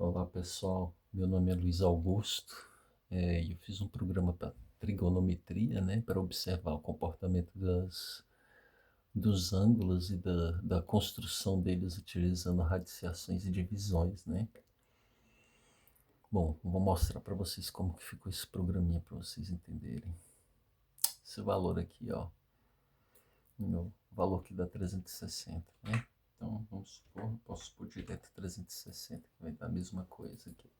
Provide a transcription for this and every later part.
Olá pessoal, meu nome é Luiz Augusto e eu fiz um programa para trigonometria, né, para observar o comportamento dos ângulos e da construção deles utilizando radiciações e divisões, né. Bom, vou mostrar para vocês como que ficou esse programinha para vocês entenderem. Esse valor aqui, ó, o valor que dá 360, né? Então, vamos supor, posso pôr direto 360, que vai dar a mesma coisa aqui.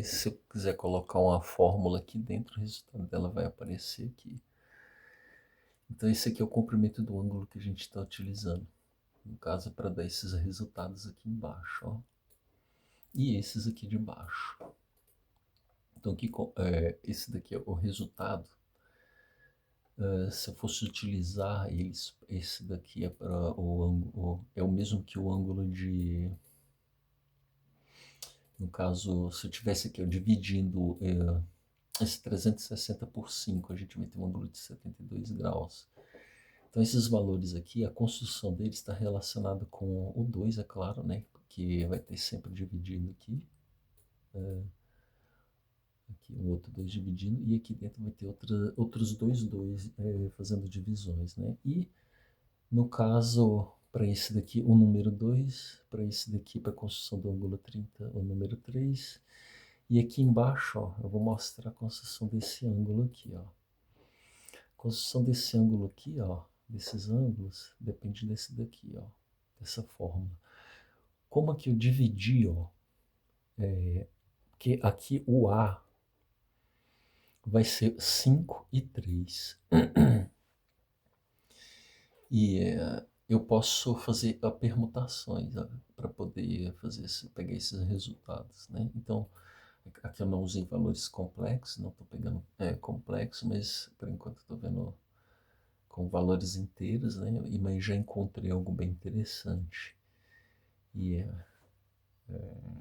Se eu quiser colocar uma fórmula aqui dentro, o resultado dela vai aparecer aqui. Então, esse aqui é o comprimento do ângulo que a gente está utilizando. No caso, é para dar esses resultados aqui embaixo, ó. E esses aqui de baixo. Então, esse daqui é o resultado. Se eu fosse utilizar eles, esse daqui é para o ângulo, é o mesmo que o ângulo de, no caso, se eu tivesse aqui dividindo esse 360 por 5, a gente vai ter um ângulo de 72 graus. Então esses valores aqui, a construção deles está relacionada com o 2, é claro, né? Porque vai ter sempre dividindo aqui. Aqui o outro 2 dividindo, e aqui dentro vai ter outros dois fazendo divisões, né? E no caso, para esse daqui, o número 2, para esse daqui, para a construção do ângulo 30, o número 3. E aqui embaixo, ó, eu vou mostrar a construção desse ângulo aqui, ó. A construção desse ângulo aqui, ó, desses ângulos, depende desse daqui, ó, dessa fórmula. Como aqui eu dividi, ó, que aqui o A vai ser 5 e 3. E eu posso fazer permutações para poder pegar esses resultados, né? Então, aqui eu não usei valores complexos, não estou pegando complexo, mas por enquanto estou vendo com valores inteiros, né? Mas já encontrei algo bem interessante. E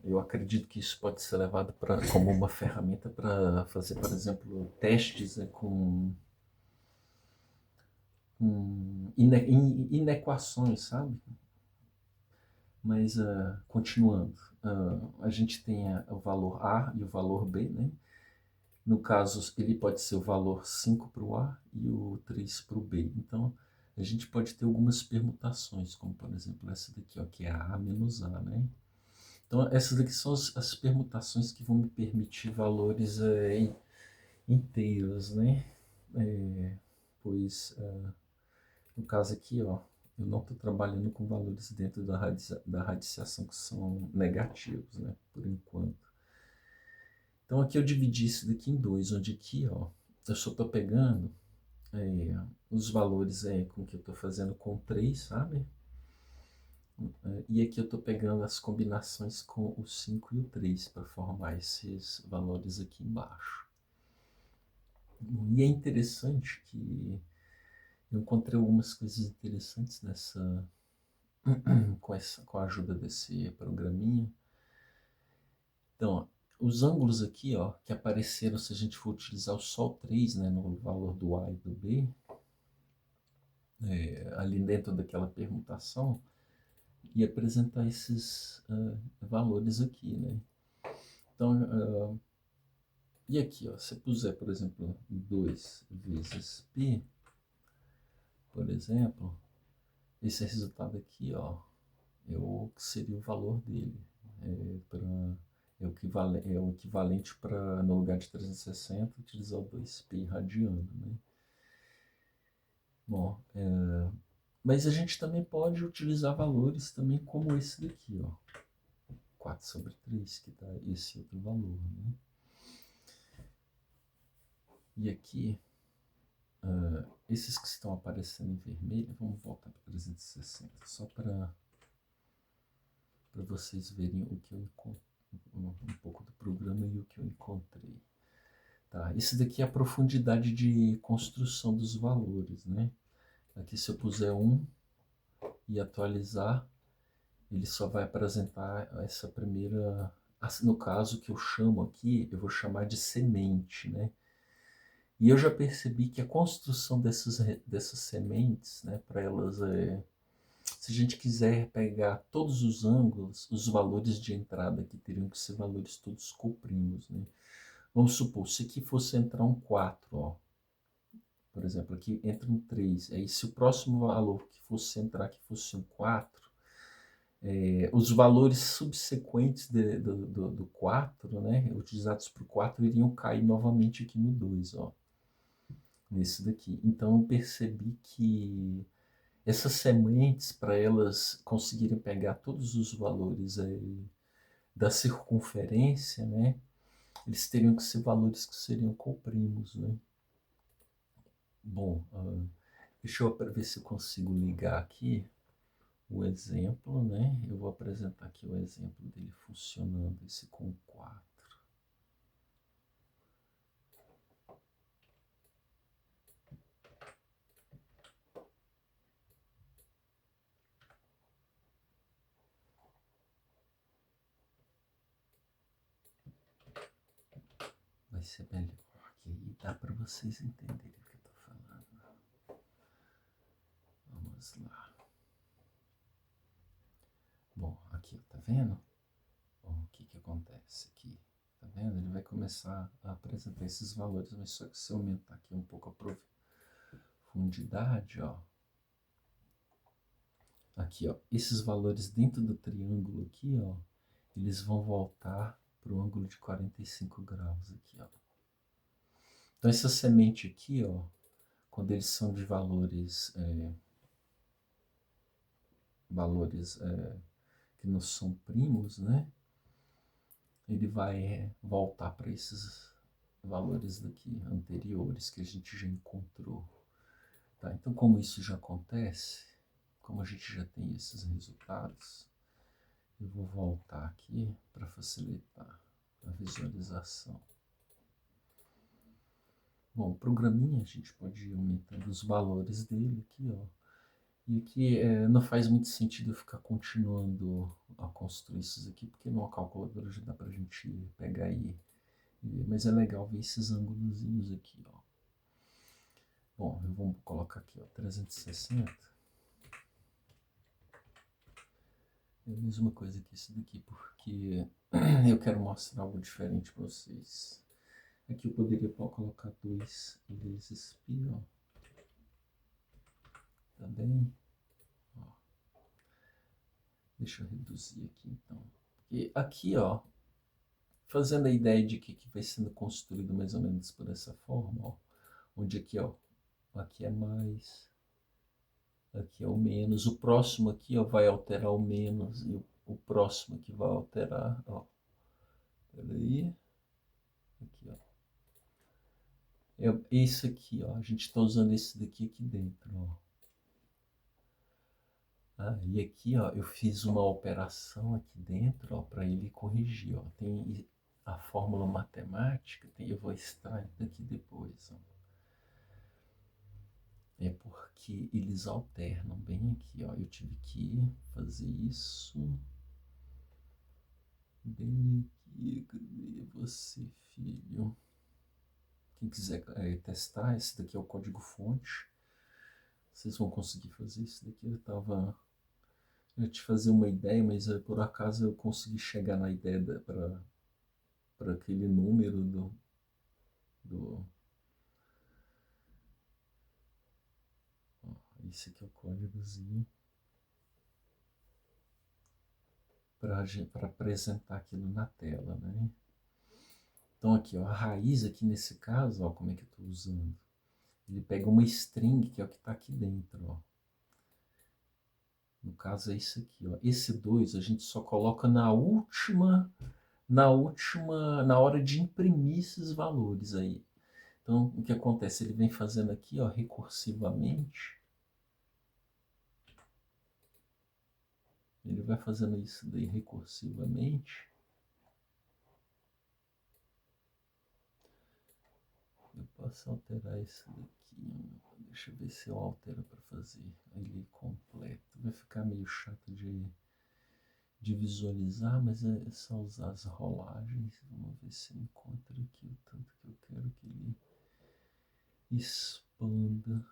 eu acredito que isso pode ser levado como uma ferramenta para fazer, por exemplo, testes com inequações, sabe? Mas continuando, a gente tem o valor A e o valor B, né? No caso, ele pode ser o valor 5 para o A e o 3 para o B. Então, a gente pode ter algumas permutações, como por exemplo essa daqui, ó, que é A menos A, né? Então, essas daqui são as permutações que vão me permitir valores inteiros, né? Pois, no caso aqui, ó, eu não estou trabalhando com valores dentro da radiciação que são negativos, né? Por enquanto. Então, aqui eu dividi isso daqui em dois, onde aqui, ó, eu só estou pegando os valores com que eu estou fazendo com 3, sabe? E aqui eu estou pegando as combinações com o 5 e o 3 para formar esses valores aqui embaixo. E é interessante que eu encontrei algumas coisas interessantes com a ajuda desse programinha. Então, os ângulos aqui, ó, que apareceram se a gente for utilizar o Sol 3, né, no valor do A e do B, ali dentro daquela permutação, e apresentar esses valores aqui, né? Então, e aqui, ó, se eu puser, por exemplo, 2 vezes π, por exemplo, esse resultado aqui, ó, seria o valor dele. É o equivalente para, no lugar de 360, utilizar o 2π radiano, né? Bom, mas a gente também pode utilizar valores também como esse daqui, ó. 4 sobre 3, que dá esse outro valor, né? E aqui, esses que estão aparecendo em vermelho, vamos voltar para 360, só para vocês verem o que eu encontrei, um pouco do programa e o que eu encontrei. Tá, esse daqui é a profundidade de construção dos valores, né? Aqui se eu puser 1 e atualizar, ele só vai apresentar essa primeira, no caso que eu chamo aqui, eu vou chamar de semente, né? E eu já percebi que a construção dessas sementes, né, para elas Se a gente quiser pegar todos os ângulos, os valores de entrada aqui teriam que ser valores todos coprimos, né? Vamos supor, se aqui fosse entrar um 4, ó. Por exemplo, aqui entra um 3. Aí se o próximo valor que fosse entrar aqui fosse um 4, os valores subsequentes do 4, né, utilizados para o 4, iriam cair novamente aqui no 2, ó, nesse daqui. Então eu percebi que essas sementes, para elas conseguirem pegar todos os valores aí da circunferência, né, eles teriam que ser valores que seriam coprimos, né? Bom, deixa eu ver se eu consigo ligar aqui o exemplo, né? Eu vou apresentar aqui o exemplo dele funcionando, esse com 4. Vai ser melhor, que aí dá para vocês entenderem o que eu estou falando. Vamos lá. Bom, aqui, tá vendo? Bom, o que que acontece aqui? Tá vendo? Ele vai começar a apresentar esses valores, mas só que se eu aumentar aqui um pouco a profundidade, ó. Aqui, ó, esses valores dentro do triângulo aqui, ó, eles vão voltar para o ângulo de 45 graus aqui, ó. Então essa semente aqui, ó, quando eles são de valores que não são primos, né? Ele vai voltar para esses valores daqui anteriores que a gente já encontrou. Tá? Então, como isso já acontece, como a gente já tem esses resultados, eu vou voltar aqui para facilitar a visualização. Bom, o programinha a gente pode ir aumentando os valores dele aqui, ó. E aqui não faz muito sentido eu ficar continuando a construir isso aqui, porque numa calculadora já dá pra gente pegar e ver. Mas é legal ver esses ângulozinhos aqui, ó. Bom, eu vou colocar aqui, ó, 360. É a mesma coisa que isso daqui, porque eu quero mostrar algo diferente para vocês. Aqui eu poderia colocar 2 vezes π, ó. Tá bem? Ó. Deixa eu reduzir aqui, então. E aqui, ó, fazendo a ideia de que vai sendo construído mais ou menos por essa forma, ó, onde aqui, ó, aqui é mais, aqui é o menos, o próximo aqui, ó, vai alterar o menos, e o próximo aqui vai alterar, ó, peraí, aqui, ó, esse aqui, ó, a gente está usando esse daqui aqui dentro, ó. Ah, e aqui, ó, eu fiz uma operação aqui dentro, ó, para ele corrigir, ó, tem a fórmula matemática, eu vou extrair daqui depois, ó. É porque eles alternam bem aqui, ó. Eu tive que fazer isso bem aqui. Cadê você, filho? Quem quiser testar, esse daqui é o código fonte. Vocês vão conseguir fazer isso daqui. Eu ia te fazer uma ideia, mas por acaso eu consegui chegar na ideia para aquele número do. Ó, esse aqui é o códigozinho. Para apresentar aquilo na tela, né? Então aqui, ó, a raiz aqui nesse caso, ó, como é que eu estou usando? Ele pega uma string, que é o que está aqui dentro, ó. No caso é isso aqui, ó. Esse 2 a gente só coloca na hora de imprimir esses valores aí. Então, o que acontece? Ele vem fazendo aqui, ó, recursivamente. Ele vai fazendo isso daí recursivamente. Eu posso alterar isso daqui. Deixa eu ver se eu altero para fazer ele completo. Vai ficar meio chato de visualizar, mas é só usar as rolagens. Vamos ver se eu encontro aqui o tanto que eu quero que ele expanda.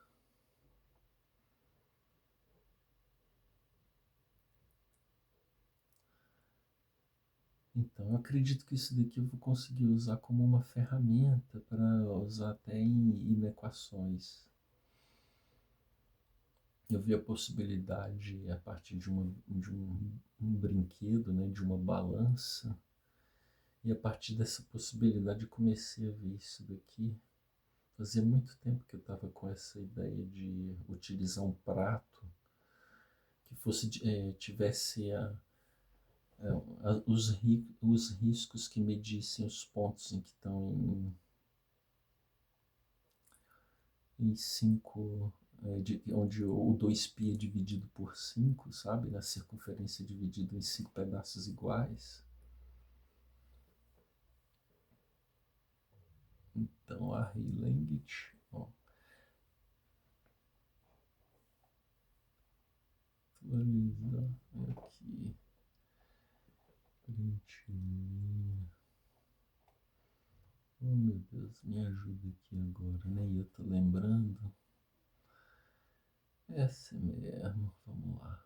Então, eu acredito que isso daqui eu vou conseguir usar como uma ferramenta para usar até em equações. Eu vi a possibilidade a partir de um brinquedo, né, de uma balança, e a partir dessa possibilidade eu comecei a ver isso daqui. Fazia muito tempo que eu estava com essa ideia de utilizar um prato que fosse tivesse os riscos que medissem os pontos em que estão em 5, onde o 2π é dividido por 5, sabe? A circunferência dividida em 5 pedaços iguais. Então, a Hillengt, ó, atualizar aqui, print. Oh, meu Deus, me ajuda aqui agora, nem eu tô lembrando. Essa mesmo, vamos lá.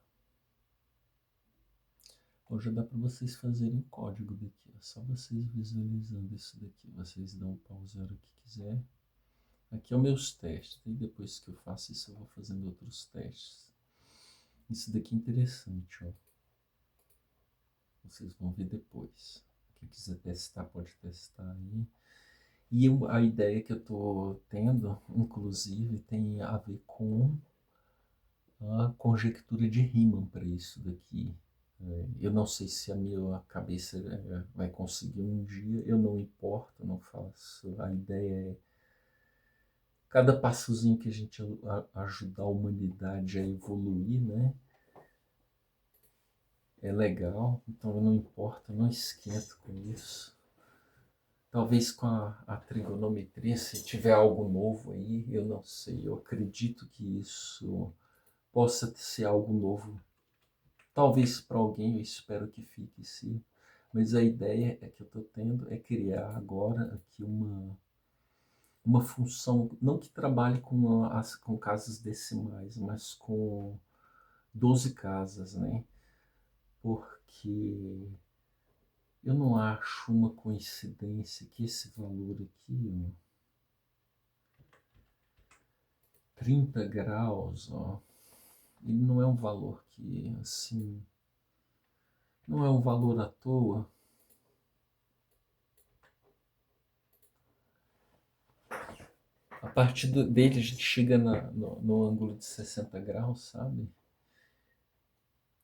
Hoje dá para vocês fazerem código daqui, é só vocês visualizando isso daqui. Vocês dão um pause a hora que quiser. Aqui é os meus testes, e depois que eu faço isso eu vou fazendo outros testes. Isso daqui é interessante, ó. Vocês vão ver depois. Quem quiser testar, pode testar aí. E a ideia que eu tô tendo, inclusive, tem a ver com a conjectura de Riemann para isso daqui. Eu não sei se a minha cabeça vai conseguir um dia, eu não importo, não faço. A ideia é cada passozinho que a gente ajudar a humanidade a evoluir, né? É legal, então eu não importo, eu não esquento com isso. Talvez com a trigonometria, se tiver algo novo aí, eu não sei. Eu acredito que isso possa ser algo novo. Talvez para alguém, eu espero que fique sim. Mas a ideia é que eu estou tendo é criar agora aqui uma função, não que trabalhe com casas decimais, mas com 12 casas, né? Porque eu não acho uma coincidência que esse valor aqui, ó, 30 graus, ó, ele não é um valor que, assim, não é um valor à toa. A partir dele a gente chega no ângulo de 60 graus, sabe?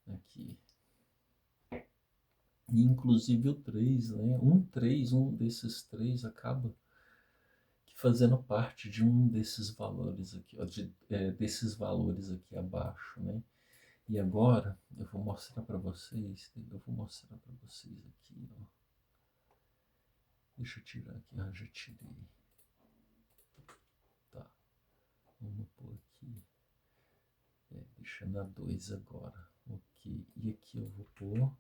Aqui. E inclusive o 3, né? Um desses 3 acaba fazendo parte de um desses valores aqui, ó, desses valores aqui abaixo, né? E agora eu vou mostrar para vocês, aqui, ó. Deixa eu tirar aqui, já tirei. Tá, vamos pôr aqui. Deixa na 2 agora. Ok, e aqui eu vou pôr,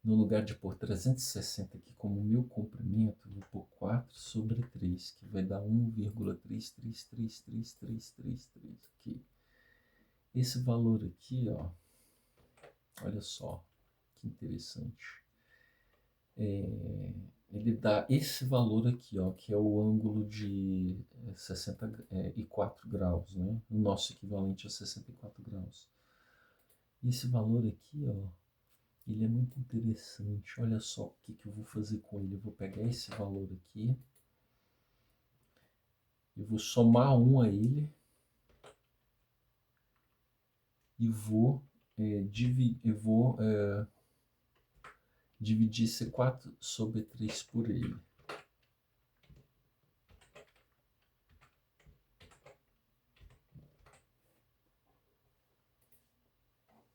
no lugar de pôr 360 aqui como meu comprimento, eu vou pôr 4 sobre 3, que vai dar 1,3333333, ok. Esse valor aqui, ó, olha só, que interessante. Ele dá esse valor aqui, ó, que é o ângulo de 64 graus, né? O nosso equivalente a 64 graus. E esse valor aqui, ó, ele é muito interessante. Olha só o que eu vou fazer com ele. Eu vou pegar esse valor aqui, eu vou somar 1 a ele e vou dividir esse 4 sobre 3 por ele.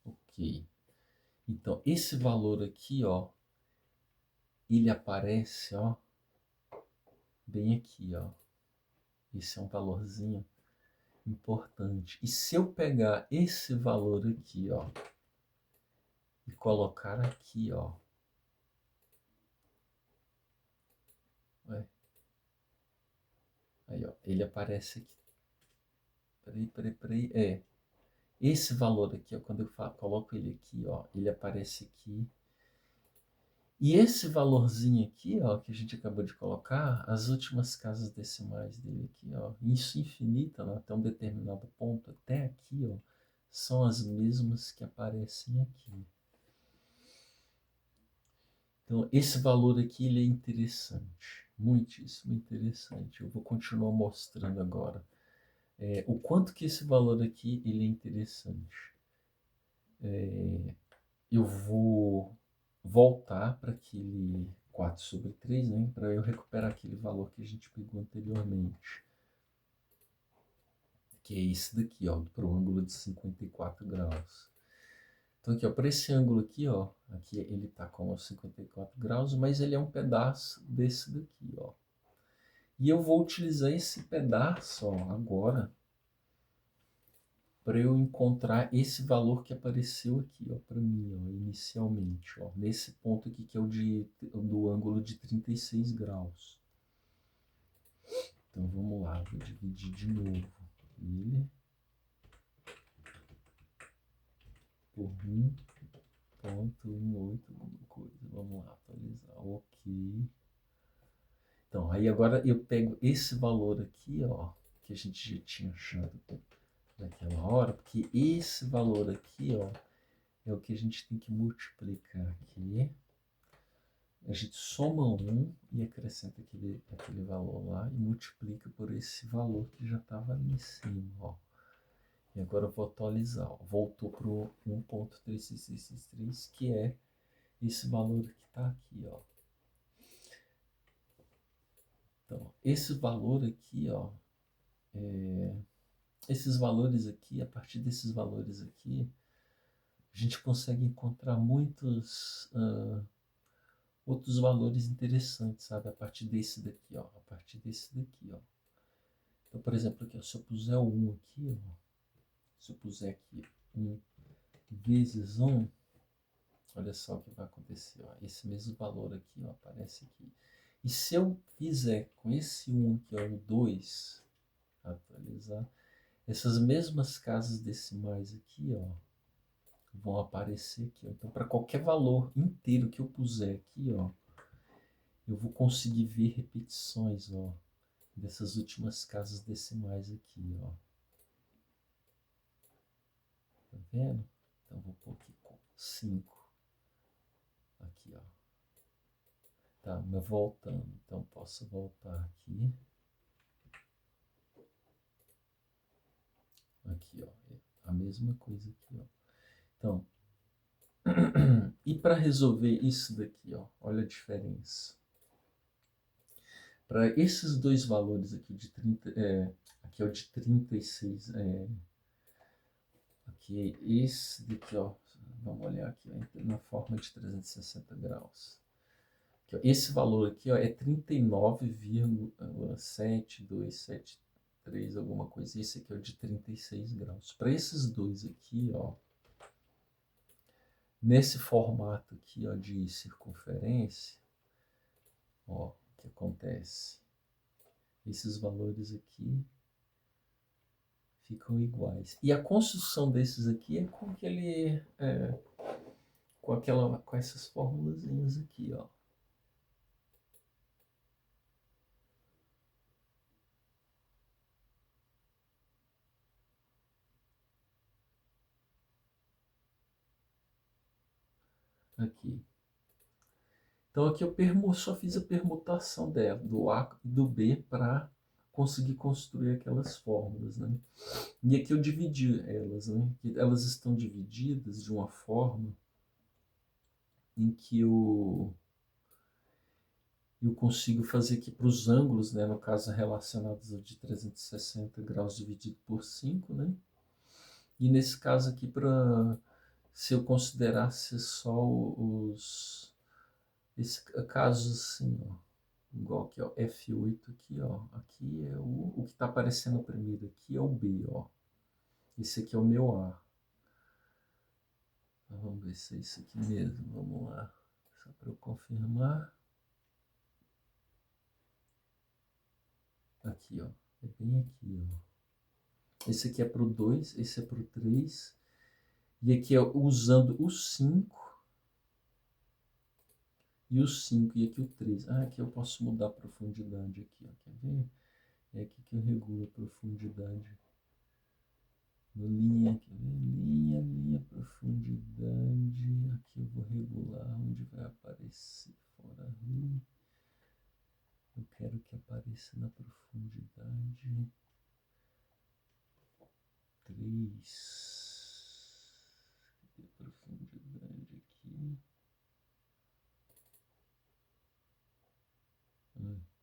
Ok. Então, esse valor aqui, ó, ele aparece, ó, bem aqui, ó. Esse é um valorzinho importante. E se eu pegar esse valor aqui, ó, e colocar aqui, ó, aí, ó, ele aparece aqui. Peraí. Esse valor aqui, ó, quando eu coloco ele aqui, ó, ele aparece aqui. E esse valorzinho aqui, ó, que a gente acabou de colocar, as últimas casas decimais dele aqui, ó, isso infinita, né, até um determinado ponto, até aqui, ó, são as mesmas que aparecem aqui. Então, esse valor aqui, ele é interessante, muitíssimo interessante. Eu vou continuar mostrando agora o quanto que esse valor aqui, ele é interessante. Eu vou voltar para aquele 4/3, né, para eu recuperar aquele valor que a gente pegou anteriormente, que é esse daqui, ó, para o ângulo de 54 graus. Então aqui, ó, para esse ângulo aqui, ó, aqui ele está com 54 graus, mas ele é um pedaço desse daqui, ó. E eu vou utilizar esse pedaço, ó, agora, para eu encontrar esse valor que apareceu aqui, ó, para mim, ó, inicialmente, ó, nesse ponto aqui que é o do ângulo de 36 graus. Então vamos lá, vou dividir de novo ele por 1,18 alguma coisa. Vamos lá, atualizar, ok. Então, aí agora eu pego esse valor aqui, ó, que a gente já tinha achado naquela hora, porque esse valor aqui, ó, é o que a gente tem que multiplicar aqui. A gente soma 1 e acrescenta aquele valor lá e multiplica por esse valor que já estava ali em cima, ó. E agora eu vou atualizar, ó. Voltou para o 1,3663, que é esse valor que está aqui, ó. Então, esse valor aqui, ó, esses valores aqui, a partir desses valores aqui, a gente consegue encontrar muitos outros valores interessantes, sabe? A partir desse daqui, ó. A partir desse daqui, ó. Então, por exemplo, aqui, ó, se eu puser o 1 aqui, ó, se eu puser aqui 1 vezes 1, olha só o que vai acontecer, ó. Esse mesmo valor aqui, ó, aparece aqui. E se eu fizer com esse 1 aqui, ó, o 2, atualizar, essas mesmas casas decimais aqui, ó, vão aparecer aqui, ó. Então, para qualquer valor inteiro que eu puser aqui, ó, eu vou conseguir ver repetições, ó, dessas últimas casas decimais aqui, ó. Tá vendo? Então, vou pôr aqui com 5. Aqui, ó. Tá, mas voltando. Então, posso voltar aqui. Aqui, ó. A mesma coisa aqui, ó. Então, e para resolver isso daqui, ó, olha a diferença. Para esses dois valores aqui de 30, aqui é o de 36, aqui esse daqui, ó, vamos olhar aqui, ó, na forma de 360 graus. Aqui, ó, esse valor aqui, ó, é 39,7273, alguma coisa. Esse aqui é o de 36 graus. Para esses dois aqui, ó, nesse formato aqui, ó, de circunferência, ó, o que acontece? Esses valores aqui ficam iguais. E a construção desses aqui é com aquele, com essas formulazinhas aqui, ó. Aqui. Então aqui eu só fiz a permutação dela, do A e do B, para conseguir construir aquelas fórmulas, né? E aqui eu dividi elas, né? Elas estão divididas de uma forma em que eu consigo fazer aqui para os ângulos, né? No caso relacionados ao de 360 graus dividido por 5, né? E nesse caso aqui, se eu considerasse só esse caso assim, ó, igual aqui, ó, F8 aqui, ó, aqui é o que está aparecendo primeiro aqui é o B, ó. Esse aqui é o meu A. Então, vamos ver se é isso aqui mesmo, vamos lá, só para eu confirmar. Aqui, ó, é bem aqui, ó. Esse aqui é para o 2, esse é para o 3, e aqui é usando o 5 e o 5 e aqui o 3. Ah, aqui eu posso mudar a profundidade aqui, ó. Quer ver? É aqui que eu regulo a profundidade. No linha, quer ver? Linha, profundidade. Aqui eu vou regular onde vai aparecer fora ali. Eu quero que apareça na profundidade 3. Cadê a profundidade aqui?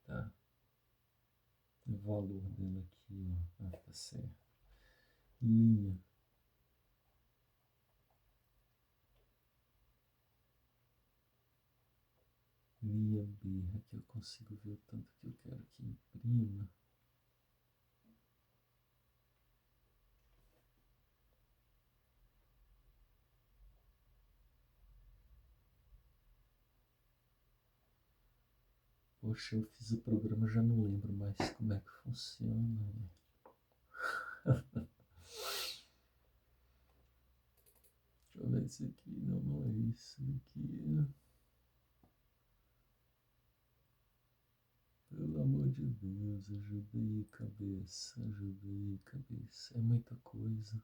Tá. O valor dela aqui, ó. Ah, tá certo. Linha. Linha B. Aqui eu consigo ver o tanto que eu quero que imprima. Poxa, eu fiz o programa, já não lembro mais como é que funciona. Deixa eu ver isso aqui. Não, não é isso aqui. Pelo amor de Deus, ajuda aí, cabeça. Ajuda aí, cabeça. É muita coisa.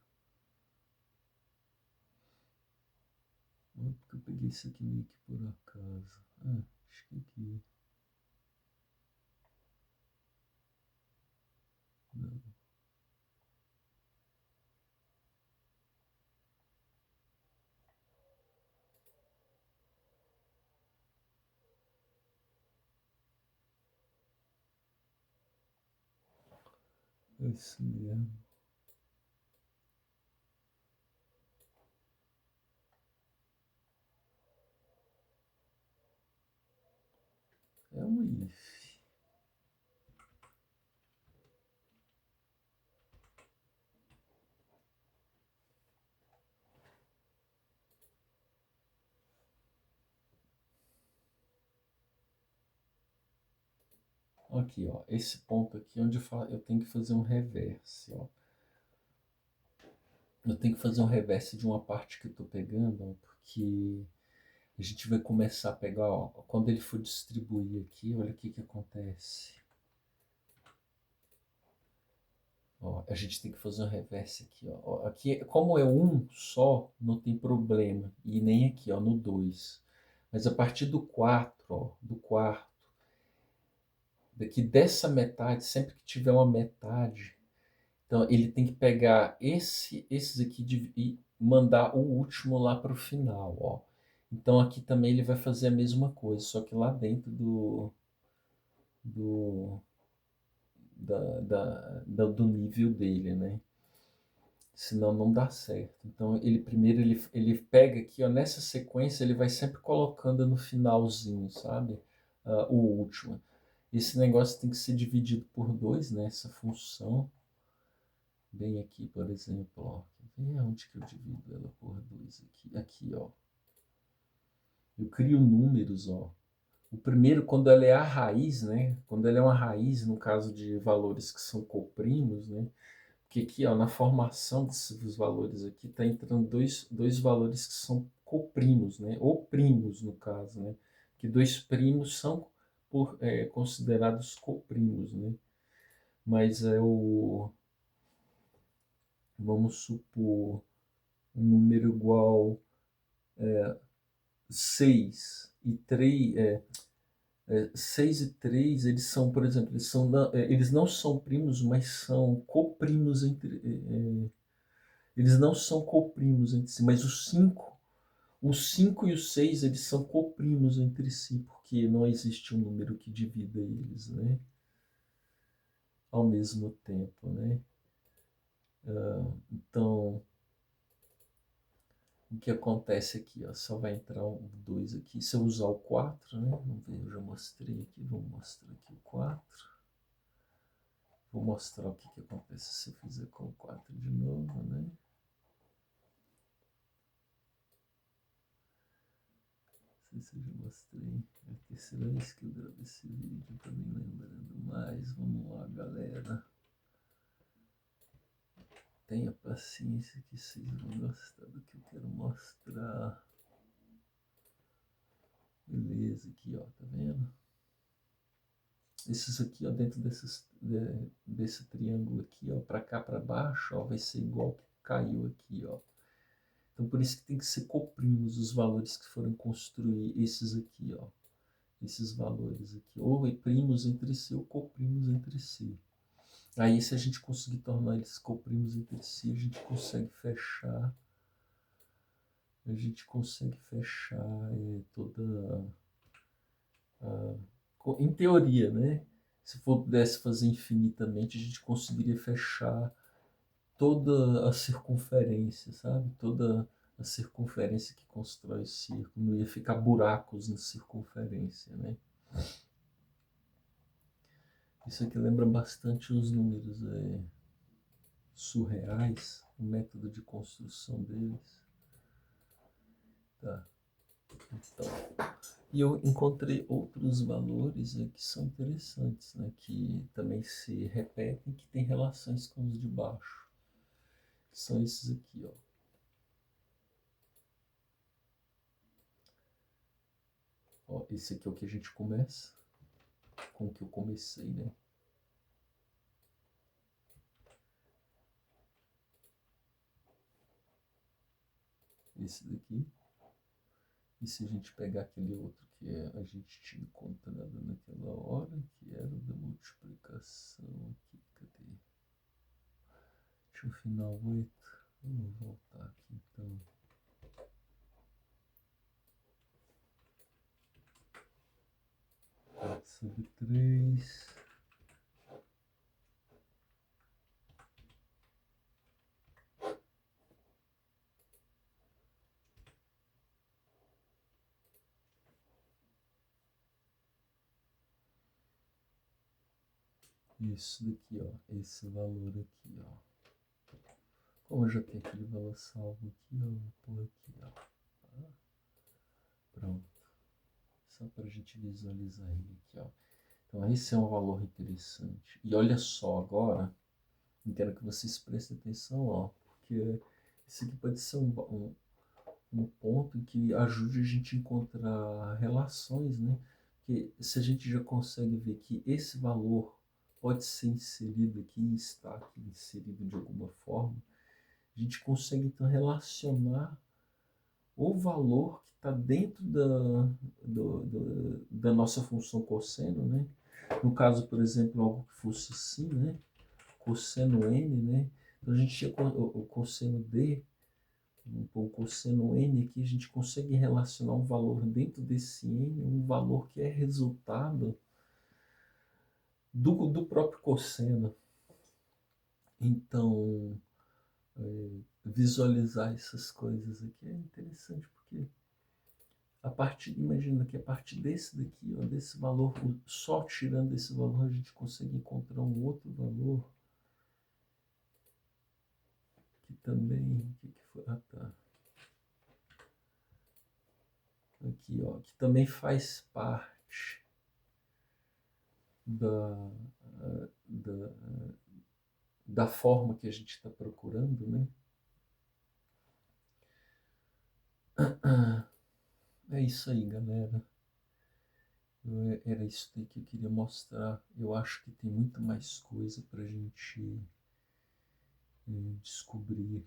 Porque eu peguei isso aqui meio que por acaso. Ah, acho que aqui. Não. É isso mesmo. É um if. Aqui, ó. Esse ponto aqui onde eu tenho que fazer um reverse, ó. Eu tenho que fazer um reverse de uma parte que eu tô pegando, ó, porque a gente vai começar a pegar, ó. Quando ele for distribuir aqui, olha o que que acontece. Ó, a gente tem que fazer um reverse aqui, ó. Aqui, como é um só, não tem problema. E nem aqui, ó, no 2. Mas a partir do 4, ó, do quarto, daqui dessa metade, sempre que tiver uma metade, então ele tem que pegar esses aqui e mandar o último lá para o final, ó. Então aqui também ele vai fazer a mesma coisa, só que lá dentro do, do nível dele, né? Senão não dá certo. Então ele primeiro ele pega aqui, ó, nessa sequência ele vai sempre colocando no finalzinho, sabe? O último. Esse negócio tem que ser dividido por dois, né? Essa função. Bem aqui, por exemplo, ó. Quer ver onde que eu divido ela por dois aqui? Aqui, ó. Eu crio números, ó. O primeiro, quando ela é a raiz, né? Quando ela é uma raiz, no caso de valores que são coprimos, né? Porque aqui, ó, na formação desses valores aqui, está entrando dois valores que são coprimos, né? Ou primos, no caso, né? Que dois primos são considerados coprimos, né? Mas é o... Vamos supor um número igual 6 e 3... 6 e 3, eles são, por exemplo, eles não são primos, mas são coprimos entre... eles não são coprimos entre si, mas o cinco e o 6 eles são coprimos entre si, porque não existe um número que divida eles, né? Ao mesmo tempo, né? Então, o que acontece aqui, ó, só vai entrar um 2 aqui. Se eu usar o 4, né? Vamos ver, eu já mostrei aqui, vou mostrar aqui o 4. Vou mostrar o que, que acontece se eu fizer com o 4 de novo, né? Não sei se eu já mostrei. É a terceira vez que eu gravo esse vídeo, tô me lembrando mais. Vamos lá, galera. Tenha paciência que vocês vão gostar do que eu quero mostrar. Beleza, aqui, ó, tá vendo? Esses aqui, ó, dentro desse triângulo aqui, ó, para cá, para baixo, ó, vai ser igual que caiu aqui, ó. Então, por isso que tem que ser coprimos os valores que forem construir esses aqui, ó. Esses valores aqui. Ou primos entre si ou coprimos entre si. Aí, se a gente conseguir tornar eles coprimos entre si, a gente consegue fechar. A gente consegue fechar toda em teoria, né? Se pudesse fazer infinitamente, a gente conseguiria fechar toda a circunferência, sabe? Toda a circunferência que constrói o círculo. Não ia ficar buracos na circunferência, né? Isso aqui lembra bastante os números surreais, o método de construção deles. Tá. Então, e eu encontrei outros valores que são interessantes, né? Que também se repetem, que têm relações com os de baixo. São esses aqui, ó. Ó, esse aqui é o que a gente começa, com o que eu comecei, né? Esse daqui. E se a gente pegar aquele outro que a gente tinha encontrado naquela hora, que era o da multiplicação aqui, cadê? Deixa eu final 8. Vamos voltar aqui então. 4/3. Isso daqui, ó. Esse valor aqui, ó. Como eu já tenho aquele valor salvo aqui, ó, vou pôr aqui, ó. Tá? Pronto. Só para a gente visualizar ele aqui, ó. Então, esse é um valor interessante. E olha só agora, eu quero que vocês prestem atenção, ó, porque isso aqui pode ser um ponto que ajude a gente a encontrar relações, né? Porque se a gente já consegue ver que esse valor pode ser inserido aqui, está aqui inserido de alguma forma, a gente consegue então relacionar o valor que está dentro da nossa função cosseno, né? No caso, por exemplo, algo que fosse assim, né? Cosseno n, né? Então a gente tinha o cosseno d, o cosseno n aqui, a gente consegue relacionar um valor dentro desse n, um valor que é resultado do próprio cosseno. Então, visualizar essas coisas aqui é interessante, porque imagina que a partir desse daqui, ó, desse valor, só tirando esse valor, a gente consegue encontrar um outro valor que também, o que foi? Ah, tá. Aqui, ó, que também faz parte da, da forma que a gente está procurando, né? É isso aí, galera. Era isso que eu queria mostrar. Eu acho que tem muito mais coisa para a gente descobrir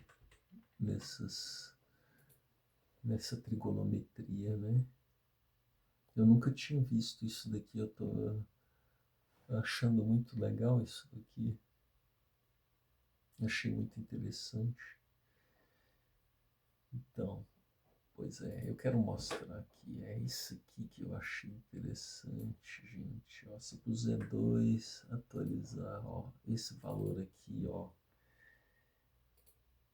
nessa trigonometria, né? Eu nunca tinha visto isso daqui, eu tô achando muito legal isso daqui. Achei muito interessante. Então, pois é, eu quero mostrar aqui. É isso aqui que eu achei interessante, gente. Ó, se eu puser 2, atualizar, ó, esse valor aqui, ó,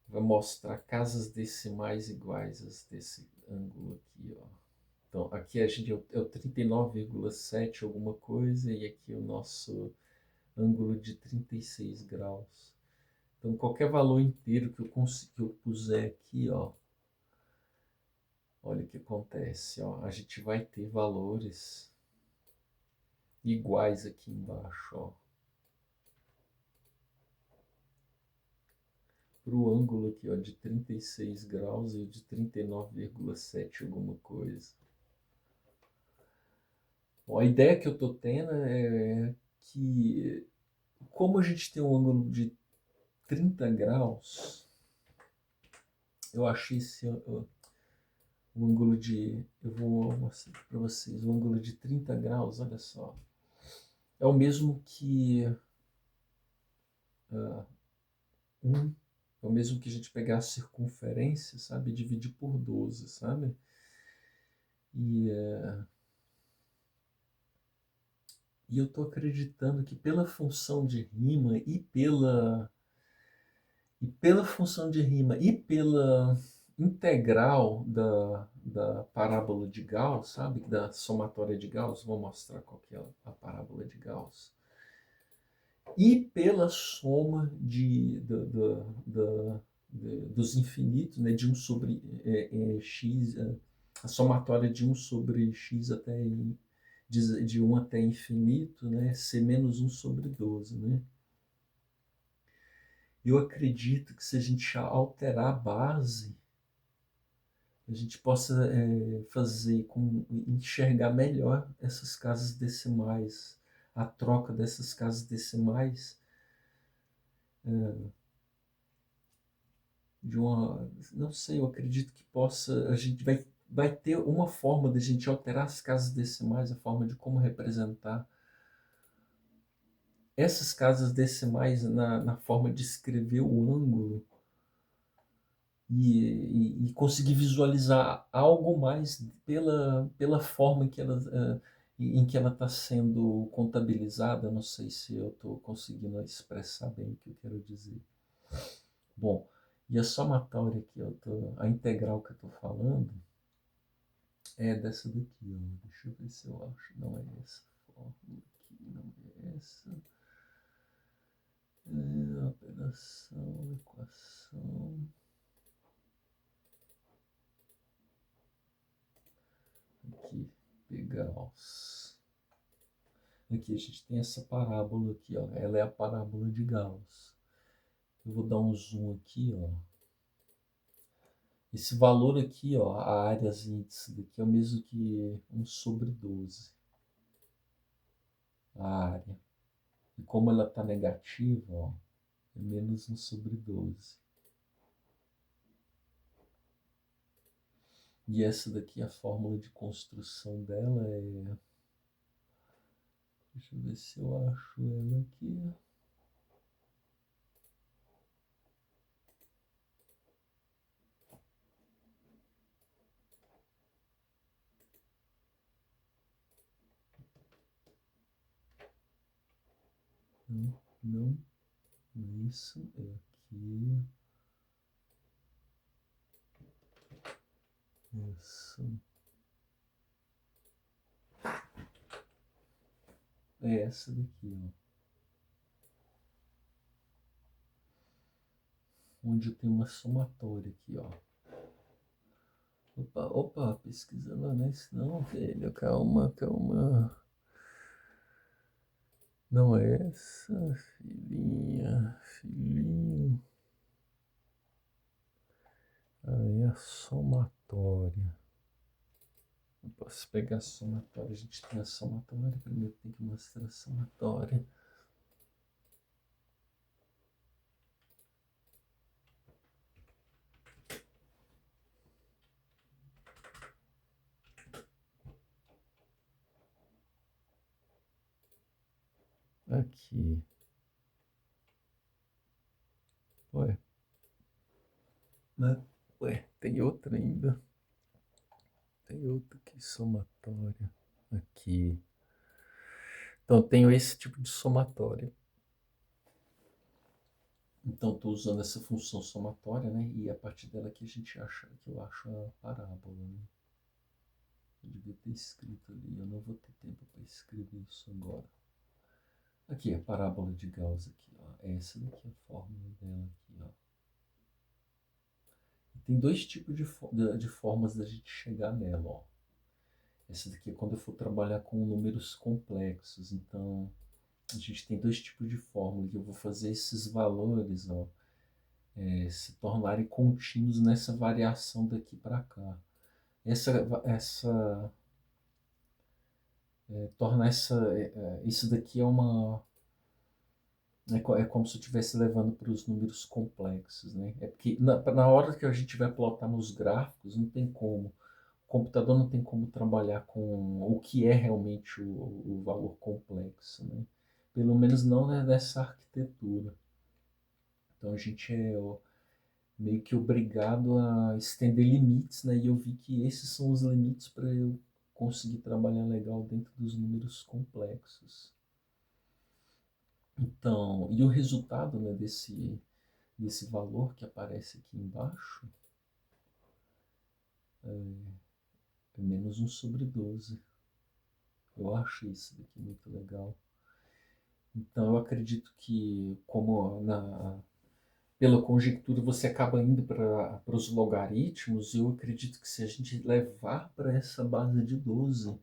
vai mostrar casas decimais iguais a desse ângulo aqui, ó. Então, aqui a gente é o 39,7 alguma coisa e aqui o nosso ângulo de 36 graus. Então, qualquer valor inteiro que eu puser aqui, ó, olha o que acontece, ó, a gente vai ter valores iguais aqui embaixo, ó. Para o ângulo aqui, ó, de 36 graus e de 39,7 alguma coisa. Bom, a ideia que eu estou tendo é que, como a gente tem um ângulo de 30 graus, eu achei o ângulo de. Eu vou mostrar para vocês. O ângulo de 30 graus, olha só. É o mesmo que. Uh, um, é o mesmo que a gente pegar a circunferência, sabe? E dividir por 12, sabe? E, e eu estou acreditando que pela função de rima e pela função de rima e pela integral da parábola de Gauss, sabe? Da somatória de Gauss, vou mostrar qual que é a parábola de Gauss. E pela soma dos infinitos, né? De 1 sobre x, a somatória de 1 sobre x até de 1 até infinito, né? Ser menos 1 sobre 12, né? Eu acredito que se a gente alterar a base, a gente possa enxergar melhor essas casas decimais, a troca dessas casas decimais de uma, não sei, eu acredito que a gente vai ter uma forma de a gente alterar as casas decimais, a forma de como representar essas casas decimais na forma de escrever o ângulo e conseguir visualizar algo mais pela forma em que ela está sendo contabilizada. Não sei se eu estou conseguindo expressar bem o que eu quero dizer. Bom, e a somatória a integral que eu estou falando é dessa daqui, ó. Deixa eu ver se eu acho. Não é essa fórmula aqui, não é essa. Operação, equação. Aqui, pegar os. Aqui a gente tem essa parábola aqui, ó. Ela é a parábola de Gauss. Eu vou dar um zoom aqui, ó. Esse valor aqui, ó, a áreazinha disso daqui é o mesmo que 1 sobre 12. A área. E como ela está negativa, ó, é menos 1 sobre 12. E essa daqui, a fórmula de construção dela é... Deixa eu ver se eu acho ela aqui. Não, isso é aqui. Isso. É essa daqui, ó. Onde tem uma somatória aqui, ó. Opa, pesquisando, né? Não, velho, calma, calma. Não é essa, filhinha, filhinho. Aí a somatória. Eu posso pegar a somatória. A gente tem a somatória. Primeiro tem que mostrar a somatória. Aqui. Ué. Né? Ué, tem outra ainda. Tem outra aqui, somatória. Aqui. Então, tenho esse tipo de somatória. Então, estou usando essa função somatória, né? E a partir dela que eu acho a parábola, né? Eu devia ter escrito ali. Eu não vou ter tempo para escrever isso agora. Aqui, a parábola de Gauss aqui, ó. Essa daqui é a fórmula dela aqui, ó. Tem dois tipos de formas da gente chegar nela, ó. Essa daqui é quando eu for trabalhar com números complexos. Então, a gente tem dois tipos de fórmula que eu vou fazer esses valores, ó, se tornarem contínuos nessa variação daqui para cá. Essa tornar isso daqui é como se eu estivesse levando para os números complexos, né? É porque na hora que a gente vai plotar nos gráficos, não tem como. O computador não tem como trabalhar com o que é realmente o valor complexo, né? Pelo menos não nessa arquitetura. Então a gente meio que obrigado a estender limites, né? E eu vi que esses são os limites para eu conseguir trabalhar legal dentro dos números complexos. Então, e o resultado, né, desse valor que aparece aqui embaixo é menos 1/12. Eu acho isso daqui muito legal. Então, eu acredito que, pela conjectura você acaba indo para os logaritmos, eu acredito que se a gente levar para essa base de 12,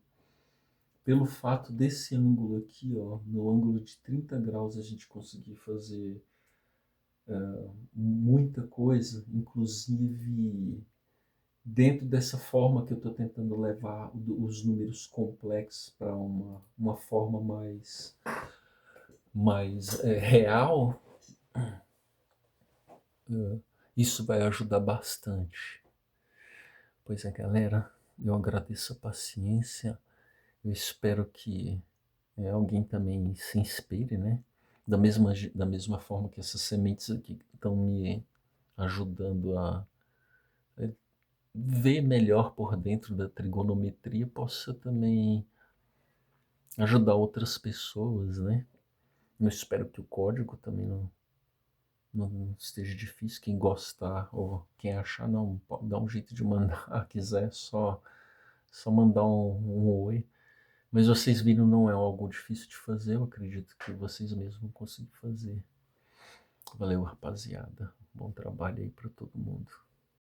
pelo fato desse ângulo aqui, ó, no ângulo de 30 graus, a gente conseguir fazer muita coisa, inclusive dentro dessa forma que eu estou tentando levar os números complexos para uma forma mais real, isso vai ajudar bastante. Pois é, galera, eu agradeço a paciência, eu espero que alguém também se inspire, né? Da mesma forma que essas sementes aqui estão me ajudando a ver melhor por dentro da trigonometria, possa também ajudar outras pessoas, né? Eu espero que o código também não esteja difícil. Quem gostar ou quem achar, não, pode dar um jeito de mandar. Quiser, só mandar um oi. Mas vocês viram, não é algo difícil de fazer. Eu acredito que vocês mesmos vão conseguir fazer. Valeu, rapaziada. Bom trabalho aí para todo mundo.